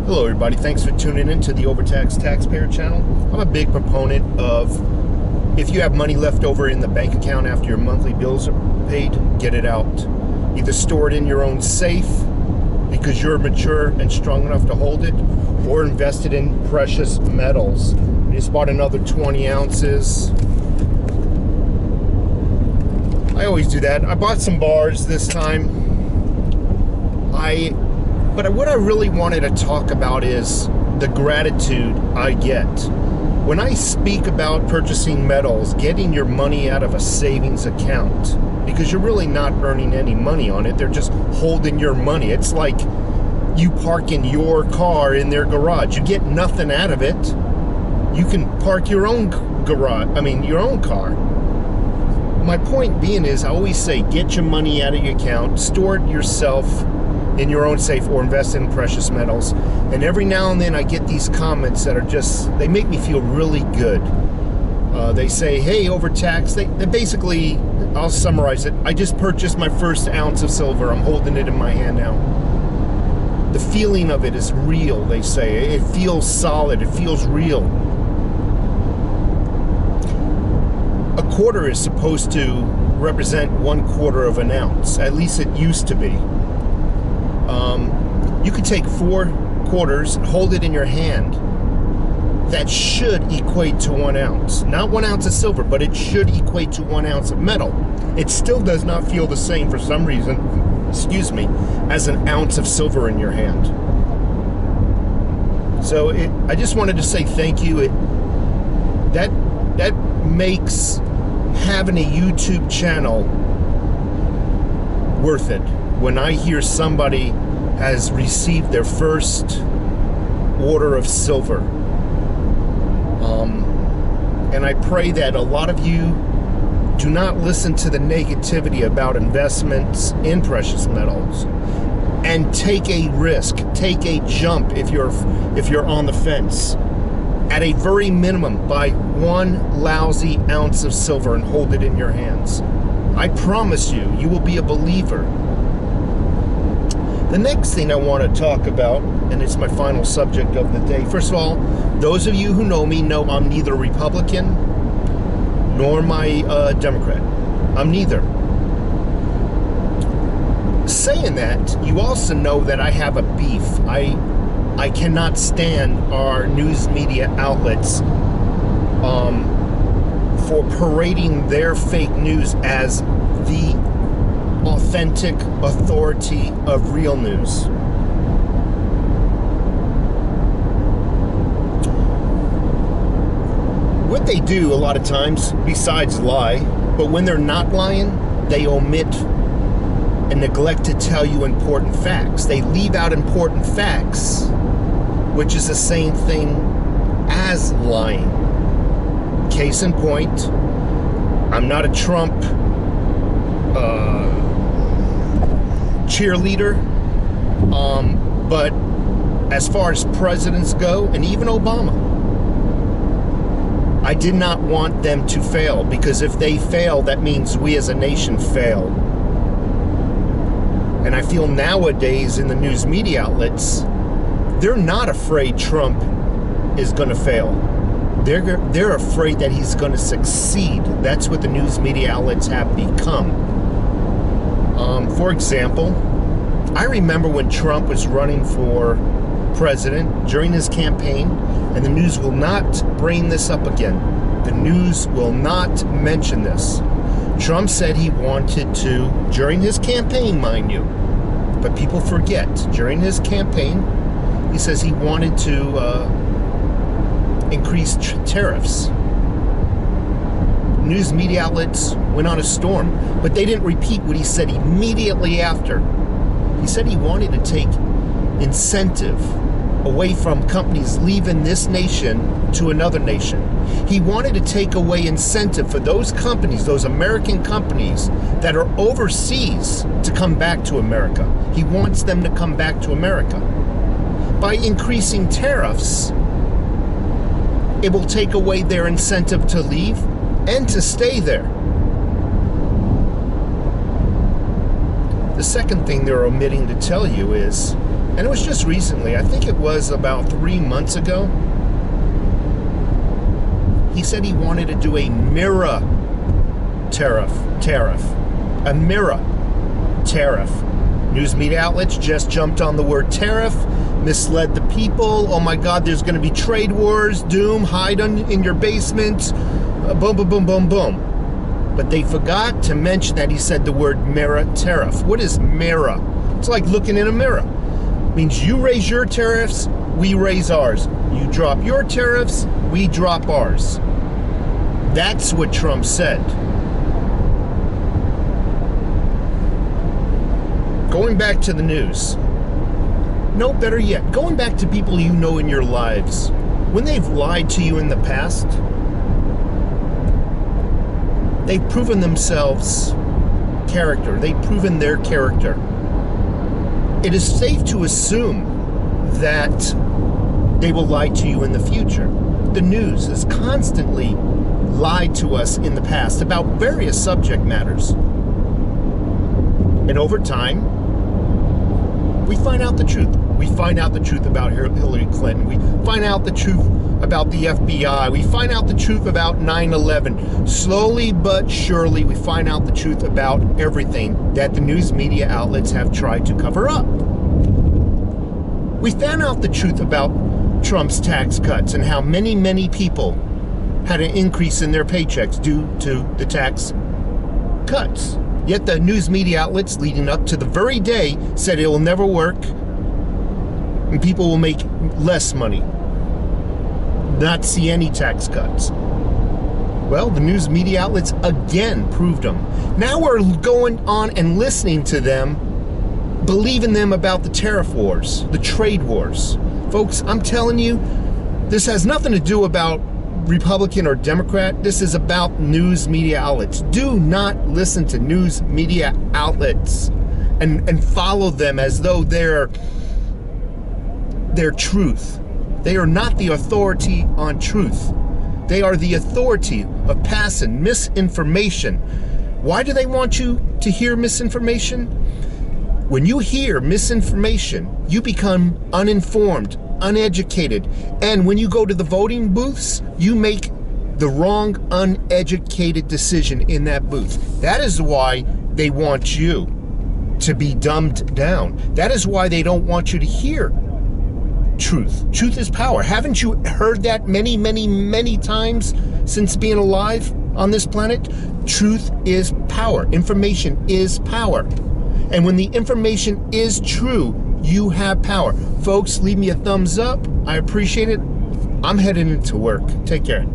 Hello everybody, thanks for tuning in to the Overtaxed Taxpayer channel. I'm a big proponent of if you have money left over in the bank account after your monthly bills are paid, get it out. Either store it in your own safe because you're mature and strong enough to hold it, or invest it in precious metals. I just bought another 20 ounces. I always do that. I bought some bars this time. But what I really wanted to talk about is the gratitude I get. When I speak about purchasing metals, getting your money out of a savings account, because you're really not earning any money on it, they're just holding your money. It's like you parking your car in their garage. You get nothing out of it. You can park your own your own car. My point being is, I always say, get your money out of your account, store it yourself in your own safe, or invest in precious metals. And every now and then I get these comments that are just, they make me feel really good. They say, hey, overtaxed. They basically, I'll summarize it, I just purchased my first ounce of silver. I'm holding it in my hand now. The feeling of it is real, they say. It feels solid, it feels real. A quarter is supposed to represent 1/4 of an ounce. At least it used to be. You could take 4 quarters, hold it in your hand. That should equate to 1 ounce. Not 1 ounce of silver, but it should equate to 1 ounce of metal. It still does not feel the same for some reason, excuse me, as an ounce of silver in your hand. So I just wanted to say thank you. That makes having a YouTube channel worth it. When I hear somebody has received their first order of silver. And I pray that a lot of you do not listen to the negativity about investments in precious metals, and take a risk, take a jump if you're on the fence. At a very minimum, buy 1 lousy ounce of silver and hold it in your hands. I promise you, you will be a believer. The next thing I want to talk about, and it's my final subject of the day. First of all, those of you who know me know I'm neither Republican nor am I Democrat. I'm neither. Saying that, you also know that I have a beef. I cannot stand our news media outlets for parading their fake news as the authentic authority of real news. What they do a lot of times, besides lie, but when they're not lying, they omit and neglect to tell you important facts. They leave out important facts, which is the same thing as lying. Case in point, I'm not a Trump cheerleader, but as far as presidents go, and even Obama, I did not want them to fail, because if they fail, that means we as a nation fail. And I feel nowadays in the news media outlets, they're not afraid Trump is going to fail. They're afraid that he's going to succeed. That's what the news media outlets have become. For example, I remember when Trump was running for president during his campaign, and the news will not bring this up again. The news will not mention this. Trump said he wanted to, during his campaign, mind you, but people forget, during his campaign, he says he wanted to increase tariffs. News media outlets went on a storm, but they didn't repeat what he said immediately after. He said he wanted to take incentive away from companies leaving this nation to another nation. He wanted to take away incentive for those companies, those American companies that are overseas, to come back to America. He wants them to come back to America. By increasing tariffs, it will take away their incentive to leave and to stay there. The second thing they're omitting to tell you is And it was just recently, I think it was about 3 months ago, he said he wanted to do a mirror tariff. A mirror tariff. News media outlets just jumped on the word tariff, misled the people. Oh my God, there's going to be trade wars, doom, hide in your basement, boom, boom, boom, boom, boom. But they forgot to mention that he said the word mirror tariff. What is mirror? It's like looking in a mirror. It means you raise your tariffs, we raise ours. You drop your tariffs, we drop ours. That's what Trump said. Going back to the news. No, better yet, going back to people you know in your lives. When they've lied to you in the past, they've proven themselves character. They've proven their character. It is safe to assume that they will lie to you in the future. The news has constantly lied to us in the past about various subject matters. And over time, we find out the truth. We find out the truth about Hillary Clinton. We find out the truth about the FBI. We find out the truth about 9/11. Slowly but surely, we find out the truth about everything that the news media outlets have tried to cover up. We found out the truth about Trump's tax cuts and how many, many people had an increase in their paychecks due to the tax cuts. Yet the news media outlets leading up to the very day said it will never work and people will make less money, not see any tax cuts. Well, the news media outlets again proved them. Now we're going on and listening to them, believing them about the tariff wars, the trade wars. Folks, I'm telling you, this has nothing to do about Republican or Democrat. This is about news media outlets. Do not listen to news media outlets and follow them as though they're truth. They are not the authority on truth. They are the authority of passing misinformation. Why do they want you to hear misinformation? When you hear misinformation, you become uninformed, uneducated, and when you go to the voting booths, you make the wrong, uneducated decision in that booth. That is why they want you to be dumbed down. That is why they don't want you to hear truth. Truth is power. Haven't you heard that many, many, many times since being alive on this planet? Truth is power. Information is power. And when the information is true, you have power. Folks, leave me a thumbs up. I appreciate it. I'm heading into work. Take care.